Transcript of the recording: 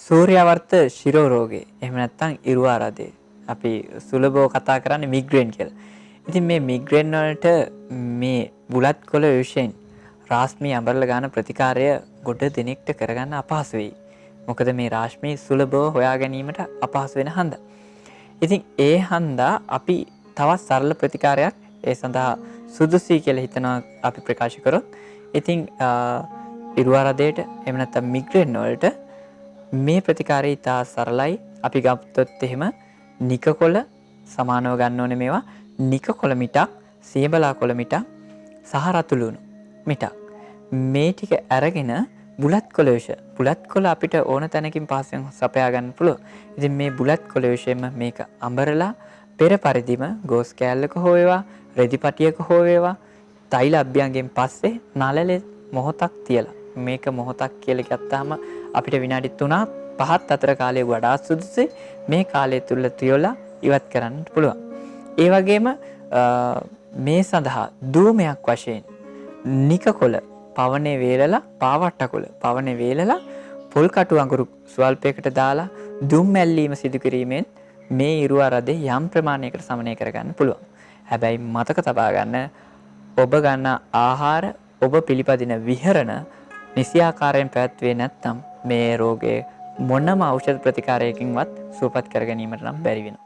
සූර්යාවර්ත ශිරෝ රෝගේ එහෙම නැත්නම් ඉරුවාරදේ අපි සුලභව කතා කරන්නේ මිග්‍රේන් කියලා. ඉතින් මේ මිග්‍රේන් වලට මේ බුලත් කොළ විශේෂයෙන් රාශ්මී අඹරලා ගන්න ප්‍රතිකාරය ගොඩ දිනෙකට කරගන්න අපහසු වෙයි. මොකද මේ රාශ්මී සුලභව හොයා ගැනීමට අපහසු වෙන හන්දා. ඉතින් ඒ හන්දා අපි තවත් සරල ප්‍රතිකාරයක් ඒ සඳහා සුදුසුයි කියලා හිතනවා අපි ප්‍රකාශ කරොත්. ඉතින් ඉරුවාරදේට එහෙම නැත්නම් මිග්‍රේන් වලට මේ ප්‍රතිකාරය ඉතා සරලයි. අපි ගත්තොත් එහෙම නිකකොළ සමානව ගන්න ඕනේ මේවා. නිකකොළ මිටක්, සියඹලා කොළ මිටක් සහ රතු ලුණු මිටක්. මේ ටික අරගෙන බුලත් කොළ විෂ. බුලත් කොළ අපිට ඕන තැනකින් පහසෙන් සපයා ගන්න පුළුවන්. ඉතින් මේ බුලත් කොළ විෂයෙන්ම මේක අඹරලා පෙර පරිදිම ගෝස් කෑල්ලක හෝ වේවා, රෙදි පටියක හෝ වේවා තෛල අභ්‍යංගයෙන් පස්සේ නළලේ මොහොතක් තියලා මේක මොහොතක් කියලා ගත්තාම අපිට විනාඩි 3-5 අතර කාලය වඩා සුදුසුයි. මේ කාලය තුල තියලා ඉවත් කරන්න පුළුවන්. ඒ වගේම මේ සඳහා ධූමයක් වශයෙන් නිකකොළ පවනේ වේලලා පාවට්ටකොළ පවනේ වේලලා පොල් කටු අඟුරු ස්වල්පයකට දාලා දුම් මැල්ලීම සිදු කිරීමෙන් මේ ඉරුවාරදේ යම් ප්‍රමාණයකට සමනය කරගන්න පුළුවන්. හැබැයි මතක තබා ගන්න ඔබ ගන්න ආහාර ඔබ පිළිපදින විහරණ නිසියාකාරයෙන් පැවැත්වේ නැත්නම් මේ රෝගයේ මොනම ඖෂධ ප්‍රතිකාරයකින්වත් සුවපත් කර ගැනීමට නම් බැරි වෙනවා.